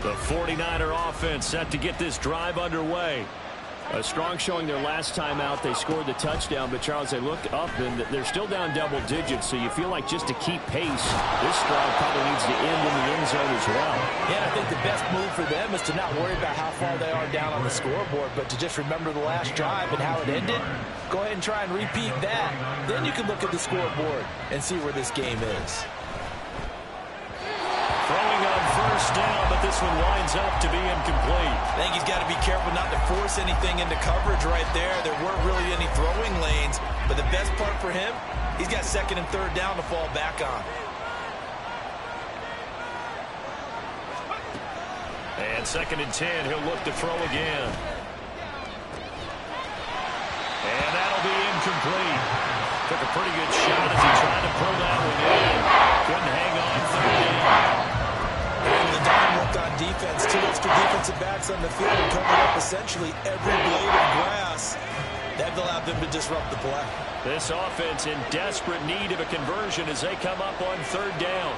Speaker 2: The 49er offense set to get this drive underway. A strong showing their last time out. They scored the touchdown, but Charles, they looked up and they're still down double digits, so you feel like just to keep pace, this drive probably needs to end in the end zone as well.
Speaker 4: Yeah, I think the best move for them is to not worry about how far they are down on the scoreboard, but to just remember the last drive and how it ended. Go ahead and try and repeat that. Then you can look at the scoreboard and see where this game is.
Speaker 2: Throwing on first down, but this one winds up to be incomplete.
Speaker 3: I think he's got to be careful not to force anything into coverage right there. There weren't really any throwing lanes, but the best part for him, he's got 2nd and 3rd down to fall back on.
Speaker 2: And 2nd and 10, he'll look to throw again. And that'll be incomplete. Took a pretty good shot as he tried to pull that one in. Couldn't hang on 3rd down.
Speaker 3: And the dime worked on defense. 2 extra defensive backs on the field and covered up essentially every blade of grass. That allowed them to disrupt the play.
Speaker 2: This offense in desperate need of a conversion as they come up on 3rd down.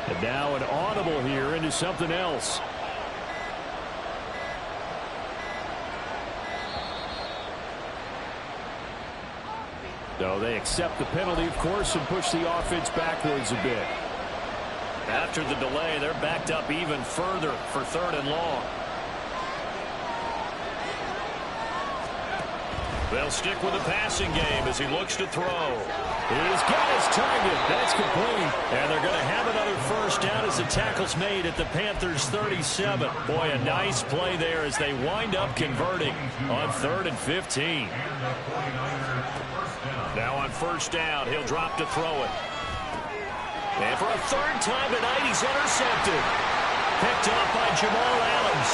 Speaker 2: And now an audible here into something else. So they accept the penalty, of course, and push the offense backwards a bit. After the delay, they're backed up even further for 3rd and long.
Speaker 1: They'll stick with the passing game as he looks to throw.
Speaker 2: He's got his target. That's complete. And they're going to have another first down as the tackle's made at the Panthers' 37. Boy, a nice play there as they wind up converting on 3rd and 15.
Speaker 1: Now on first down, he'll drop to throw it. And for a 3rd time tonight, he's intercepted. Picked up by Jamal Adams.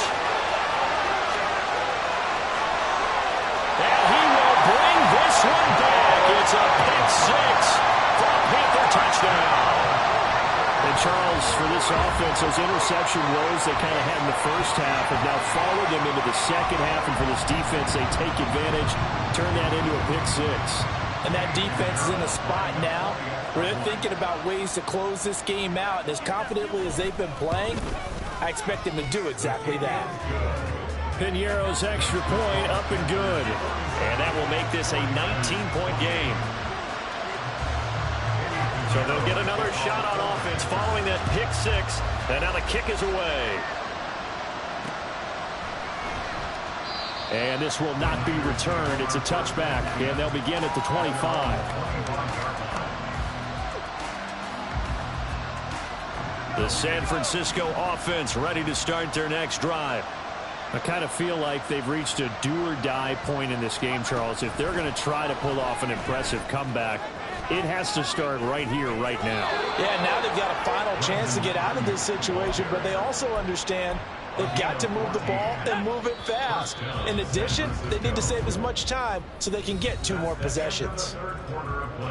Speaker 1: And he will bring this one back. It's a pick 6 for a Panther touchdown.
Speaker 2: And Charles, for this offense, those interception woes they kind of had in the first half have now followed them into the second half. And for this defense, they take advantage, turn that into a pick 6.
Speaker 4: And that defense is in a spot now where they're thinking about ways to close this game out. And as confidently as they've been playing, I expect them to do exactly that.
Speaker 2: Piñeiro's extra point up and good.
Speaker 1: And that will make this a 19-point game. So they'll get another shot on offense following that pick 6. And now the kick is away.
Speaker 2: And this will not be returned. It's a touchback. And they'll begin at the 25.
Speaker 1: The San Francisco offense ready to start their next drive.
Speaker 2: I kind of feel like they've reached a do-or-die point in this game, Charles. If they're going to try to pull off an impressive comeback, it has to start right here, right now.
Speaker 4: Yeah, now they've got a final chance to get out of this situation, but they also understand they've got to move the ball and move it fast. In addition, they need to save as much time so they can get 2 more possessions.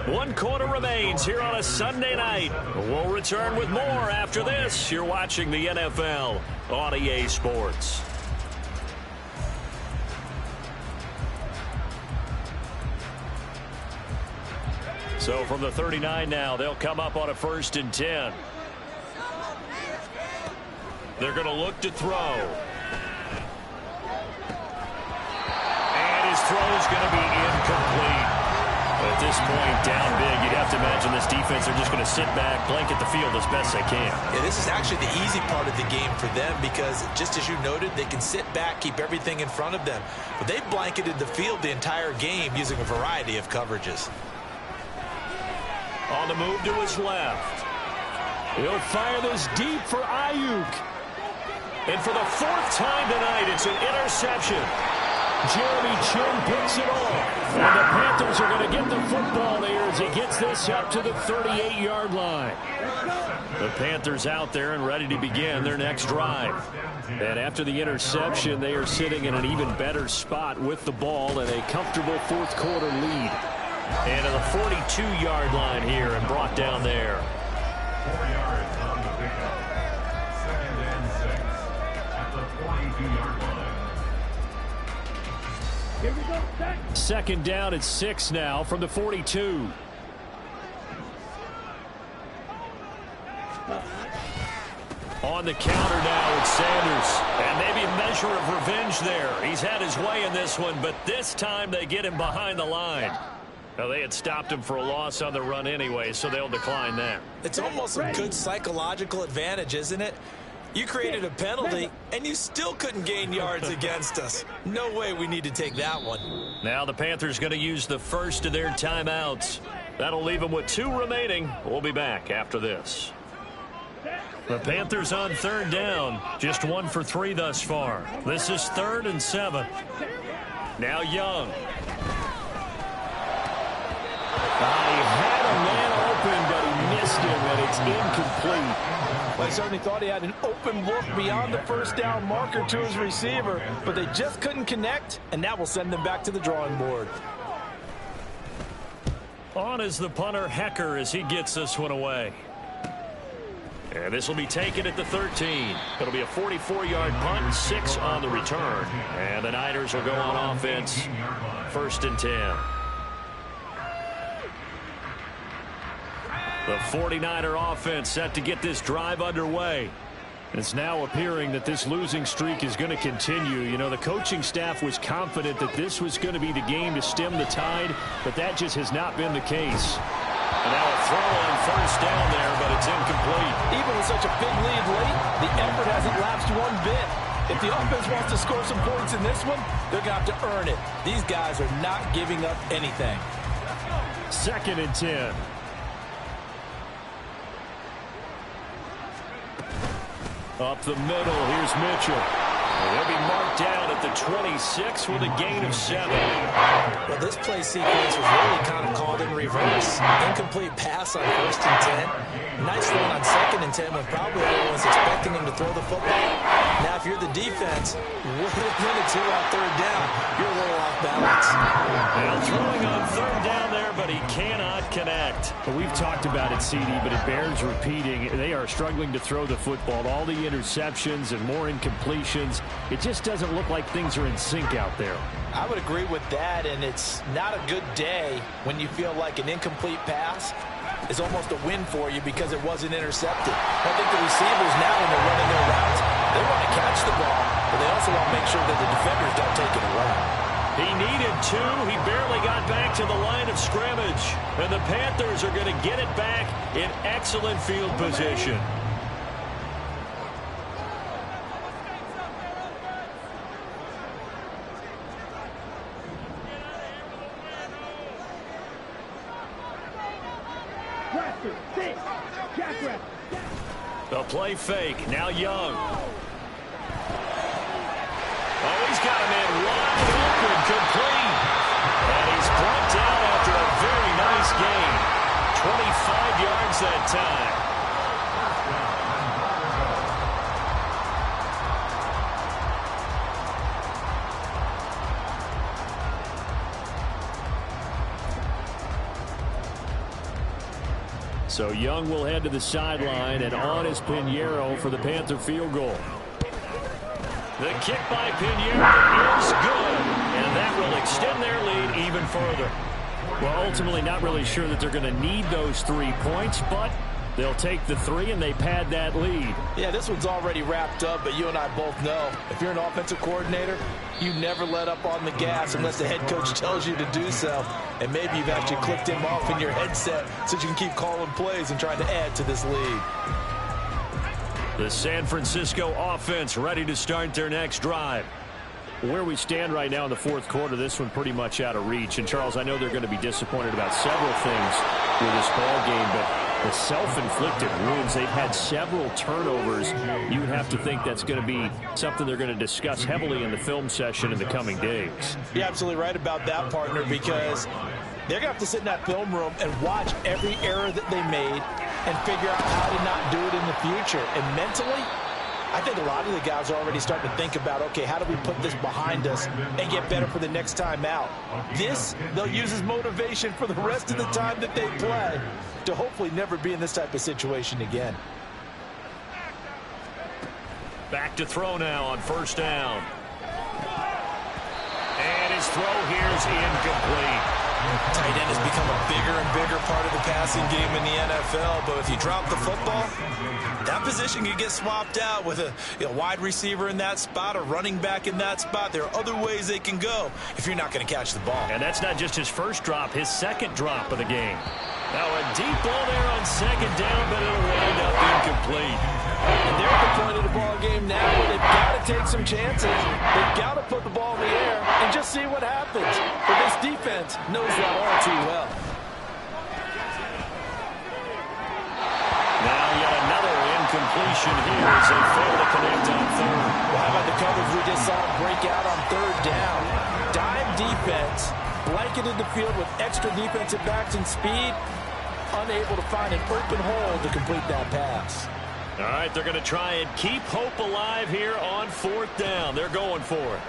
Speaker 1: 1 quarter remains here on a Sunday night. We'll return with more after this. You're watching the NFL on EA Sports. So from the 39 now, they'll come up on a 1st and 10. They're going to look to throw. And his throw is going to be incomplete. At this point, down big, you'd have to imagine this defense are just going to sit back, blanket the field as best they can.
Speaker 3: Yeah, this is actually the easy part of the game for them because, just as you noted, they can sit back, keep everything in front of them. But they've blanketed the field the entire game using a variety of coverages.
Speaker 1: On the move to his left.
Speaker 2: He'll fire this deep for Ayuk.
Speaker 1: And for the 4th time tonight, it's an interception.
Speaker 2: Jeremy Chinn picks it off. And the Panthers are going to get the football there as he gets this up to the 38-yard line.
Speaker 1: The Panthers out there and ready to begin their next drive.
Speaker 2: And after the interception, they are sitting in an even better spot with the ball and a comfortable 4th quarter lead.
Speaker 1: And to the 42-yard line here and brought down there.
Speaker 5: 4 yards on the pickup. 2nd and 6 at the 42-yard line.
Speaker 6: Here we go. Set.
Speaker 2: 2nd down at 6 now from the 42.
Speaker 1: On the counter now, it's Sanders. And maybe a measure of revenge there. He's had his way in this one, but this time they get him behind the line. Now, they had stopped him for a loss on the run anyway, so they'll decline that.
Speaker 3: It's almost a good psychological advantage, isn't it? You created a penalty, and you still couldn't gain yards against us. No way we need to take that one.
Speaker 1: Now the Panthers going to use the first of their timeouts. That'll leave them with 2 remaining. We'll be back after this. The Panthers on 3rd down. Just 1 for 3 thus far. This is 3rd and 7. Now Young.
Speaker 2: He had a man open, but he missed him, and it's incomplete.
Speaker 4: Well, I certainly thought he had an open look beyond the 1st down marker to his receiver, but they just couldn't connect, and that will send them back to the drawing board.
Speaker 1: On is the punter, Hecker, as he gets this one away. And this will be taken at the 13. It'll be a 44-yard punt, 6 on the return. And the Niners will go on offense, 1st and 10. The 49er offense set to get this drive underway.
Speaker 2: It's now appearing that this losing streak is going to continue. You know, the coaching staff was confident that this was going to be the game to stem the tide, but that just has not been the case.
Speaker 1: And now a throw on 1st down there, but it's incomplete.
Speaker 4: Even with such a big lead late, the effort hasn't lapsed one bit. If the offense wants to score some points in this one, they're going to have to earn it. These guys are not giving up anything.
Speaker 2: 2nd and 10. Up the middle, here's Mitchell. They'll be marked down at the 26 with a gain of 7.
Speaker 3: Well, this play sequence was really kind of called in reverse. Incomplete pass on 1st and 10. Nice run on 2nd and 10 when probably everyone's expecting him to throw the football. Now, if you're the defense, with a minute 2 on 3rd down, you're a little off balance.
Speaker 2: Now throwing on 3rd down there, but he cannot connect. But we've talked about it, CD, but it bears repeating. They are struggling to throw the football. All the interceptions and more incompletions. It just doesn't look like things are in sync out there.
Speaker 4: I would agree with that, and it's not a good day when you feel like an incomplete pass is almost a win for you because it wasn't intercepted. I think the receivers now, when they're running their routes, they want to catch the ball, but they also want to make sure that the defenders don't take it away.
Speaker 2: He needed 2. He barely got back to the line of scrimmage. And the Panthers are going to get it back in excellent field position. The play fake. Now Young. Oh, he's got him in wide open, complete. And he's brought down after a very nice gain. 25 yards that time. So Young will head to the sideline, and on is Pinheiro for the Panther field goal. The kick by Pinheiro is good, and that will extend their lead even further. Well, ultimately not really sure that they're going to need those 3 points, but they'll take the 3 and they pad that lead.
Speaker 4: Yeah, this one's already wrapped up, but you and I both know if you're an offensive coordinator, you never let up on the gas unless the head coach tells you to do so. And maybe you've actually clicked him off in your headset so you can keep calling plays and trying to add to this lead.
Speaker 2: The San Francisco offense ready to start their next drive. Where we stand right now in the 4th quarter, this one pretty much out of reach. And, Charles, I know they're going to be disappointed about several things with this ball game, but the self-inflicted wounds, they've had several turnovers. You would have to think that's going to be something they're going to discuss heavily in the film session in the coming days.
Speaker 4: You're absolutely right about that, partner, because they're going to have to sit in that film room and watch every error that they made and figure out how to not do it in the future. And mentally, I think a lot of the guys are already starting to think about, okay, how do we put this behind us and get better for the next time out? This, they'll use as motivation for the rest of the time that they play to hopefully never be in this type of situation again.
Speaker 2: Back to throw now on 1st down. And his throw here is incomplete.
Speaker 3: Tight end has become a bigger and bigger part of the passing game in the NFL, but if you drop the football, that position can get swapped out with a wide receiver in that spot, a running back in that spot. There are other ways they can go if you're not going to catch the ball.
Speaker 2: And that's not just his first drop, his 2nd drop of the game. Now a deep ball there on 2nd down, but it'll wind up incomplete.
Speaker 4: And they're at the point of the ball game now where they've got to take some chances. They've got to put the ball in the air and just see what happens. But this defense knows that all too well.
Speaker 2: Now yet another incompletion here as they fail to connect on 3rd.
Speaker 4: Well, how about the coverage we just saw break out on 3rd down? Dime defense, blanketed the field with extra defensive backs and speed, unable to find an open hole to complete that pass.
Speaker 2: All right, they're going to try and keep hope alive here on 4th down. They're going for it.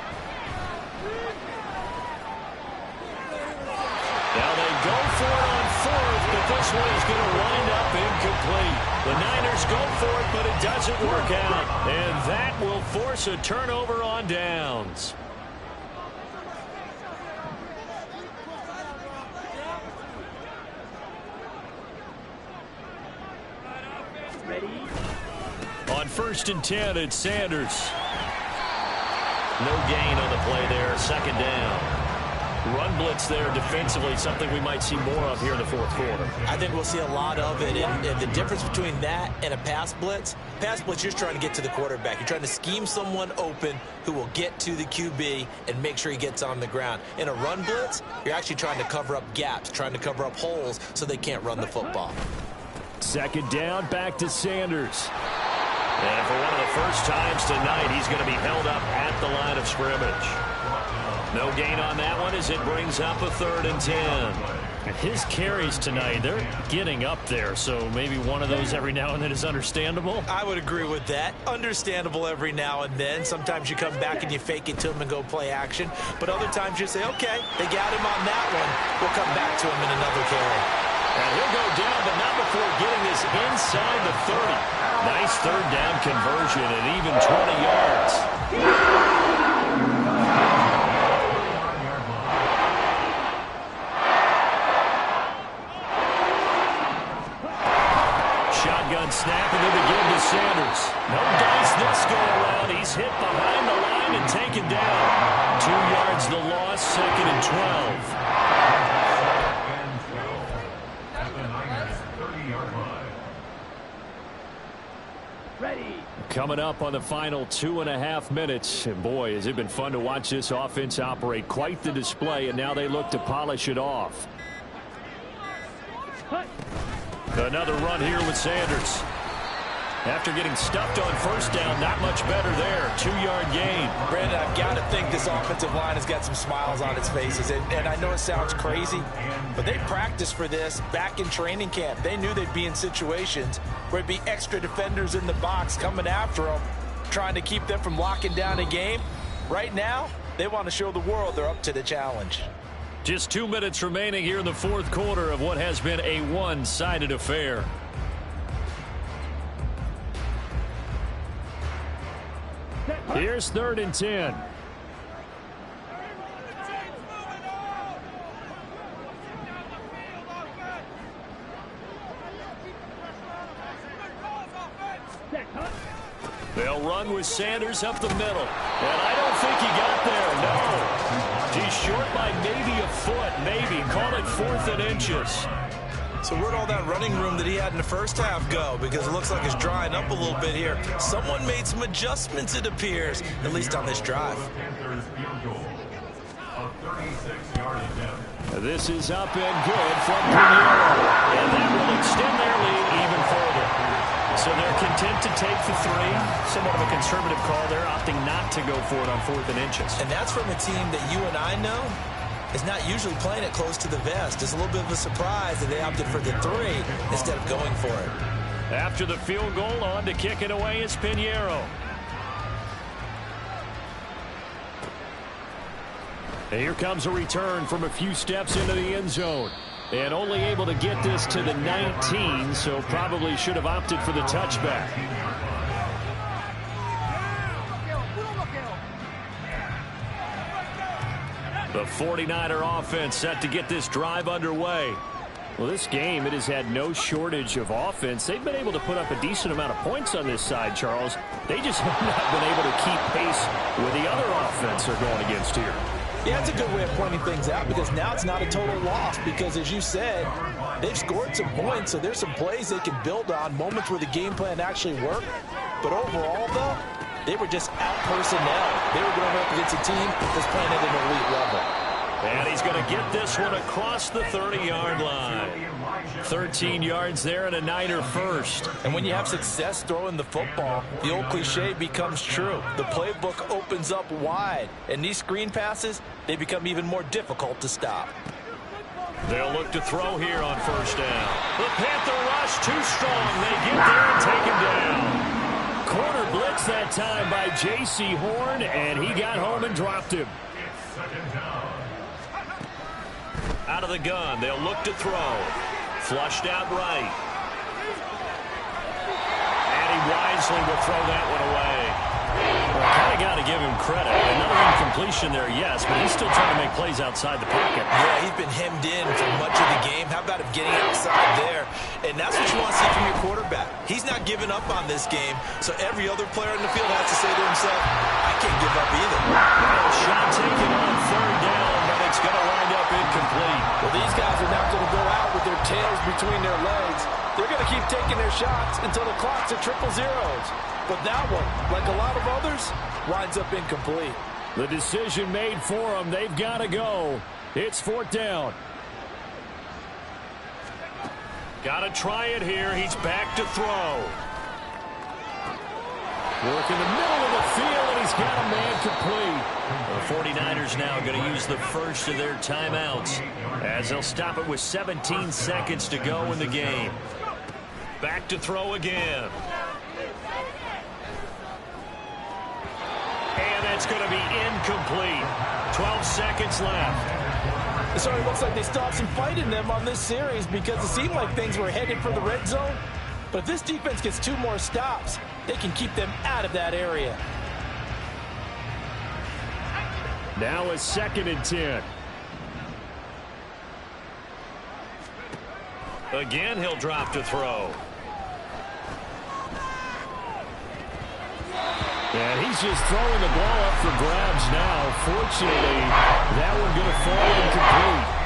Speaker 2: Now they go for it on 4th, but this one is going to wind up incomplete. The Niners go for it, but it doesn't work out. And that will force a turnover on downs. On 1st and 10, it's Sanders. No gain on the play there, 2nd down. run blitz there defensively, something we might see more of here in the fourth quarter.
Speaker 3: I think we'll see a lot of it, and the difference between that and a pass blitz, you're just trying to get to the quarterback. You're trying to scheme someone open who will get to the QB and make sure he gets on the ground. In a run blitz, you're actually trying to cover up gaps, trying to cover up holes so they can't run the football.
Speaker 2: Second down, back to Sanders. And for one of the first times tonight, he's going to be held up at the line of scrimmage. No gain on that one as it brings up a 3rd and 10.
Speaker 7: His carries tonight, they're getting up there, so maybe one of those every now and then is understandable.
Speaker 3: I would agree with that. Understandable every now and then. Sometimes you come back and you fake it to him and go play action. But other times you say, okay, they got him on that one. We'll come back to him in another carry.
Speaker 2: And he'll go down, but not before getting this inside the 30. Nice 3rd down conversion at even 20 yards. Shotgun snap, and they begin to Sanders. No dice this go around. He's hit behind the line and taken down. 2 yards the loss, 2nd and 12. Coming up on the final 2.5 minutes. And boy, has it been fun to watch this offense operate. Quite the display, and now they look to polish it off. Another run here with Sanders. After getting stuffed on first down, not much better there. 2-yard gain.
Speaker 3: Brandon, I've got to think this offensive line has got some smiles on its faces. And I know it sounds crazy, but they practiced for this back in training camp. They knew they'd be in situations where it'd be extra defenders in the box coming after them, trying to keep them from locking down a game. Right now, they want to show the world they're up to the challenge.
Speaker 2: Just 2 minutes remaining here in the fourth quarter of what has been a one-sided affair. Here's 3rd and 10. They'll run with Sanders up the middle. And I don't think he got there, no. He's short by maybe a foot, maybe. Call it 4th and inches.
Speaker 3: So where'd all that running room that he had in the first half go? Because it looks like it's drying up a little bit here. Someone made some adjustments, it appears, at least on this drive.
Speaker 2: This is up and good from Pinheiro. And that will extend their lead even further. So they're content to take the 3. Somewhat of a conservative call. They're opting not to go for it on 4th and inches.
Speaker 3: And that's from a team that you and I know is not usually playing it close to the vest. It's a little bit of a surprise that they opted for the 3 instead of going for it.
Speaker 2: After the field goal, on to kick it away is Pinheiro. And here comes a return from a few steps into the end zone. And only able to get this to the 19, so probably should have opted for the touchback. The 49er offense set to get this drive underway. Well, this game, it has had no shortage of offense. They've been able to put up a decent amount of points on this side, Charles. They just have not been able to keep pace with the other offense they're going against here.
Speaker 3: Yeah, it's a good way of pointing things out because now it's not a total loss because, as you said, they've scored some points, so there's some plays they can build on, moments where the game plan actually worked. But overall, though, they were just out-personnel. They were going up against a team that's playing at an elite level.
Speaker 2: And he's going to get this one across the 30-yard line. 13 yards there and a Niner first.
Speaker 3: And when you have success throwing the football, the old cliche becomes true. The playbook opens up wide. And these screen passes, they become even more difficult to stop.
Speaker 2: They'll look to throw here on first down. The Panther rush too strong. They get there and take him down. Corner blitz that time by J.C. Horn, and he got home and dropped him. Out of the gun, they'll look to throw. Flushed out right. And he wisely will throw that one away. Well, kind of got to give him credit. Another incompletion there, yes, but he's still trying to make plays outside the pocket.
Speaker 3: Yeah, he's been hemmed in for much of the game. How about him getting outside there? And that's what you want to see from your quarterback. He's not giving up on this game, so every other player in the field has to say to himself, I can't give up either.
Speaker 2: Shot taken on third down, but it's
Speaker 1: it's going to wind up incomplete.
Speaker 4: Well, these guys are not going to go out with their tails between their legs. They're going to keep taking their shots until the clock's at triple zeros. But that one, like a lot of others, winds up incomplete.
Speaker 2: The decision made for them. They've got to go. It's 4th down.
Speaker 1: Got to try it here. He's back to throw.
Speaker 2: Work in the middle of the field, and he's got a man complete.
Speaker 1: The 49ers now going to use the first of their timeouts as they'll stop it with 17 seconds to go in the game. Back to throw again. And that's going to be incomplete. 12 seconds left.
Speaker 4: So it looks like they still have some fight in them on this series because it seemed like things were headed for the red zone. But if this defense gets 2 more stops, they can keep them out of that area.
Speaker 2: Now a 2nd and 10.
Speaker 1: Again, he'll drop to throw.
Speaker 2: And he's just throwing the ball up for grabs now. Fortunately, that one going to fall incomplete.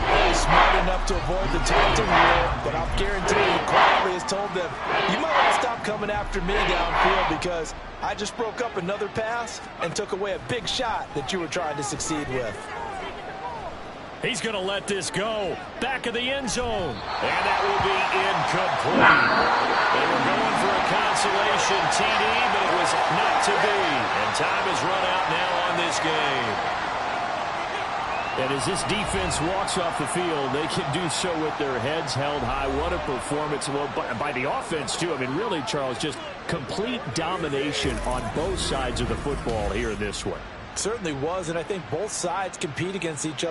Speaker 4: He's smart enough to avoid the taunting rule, but I'll guarantee he quietly has told them, you might want to stop coming after me downfield because I just broke up another pass and took away a big shot that you were trying to succeed with.
Speaker 1: He's going to let this go. Back of the end zone. And that will be incomplete. They were going for a consolation TD, but it was not to be. And time has run out now on this game.
Speaker 2: And as this defense walks off the field, they can do so with their heads held high. What a performance. Well, by the offense, too. I mean, really, Charles, just complete domination on both sides of the football here in this one.
Speaker 4: Certainly was, and I think both sides compete against each other.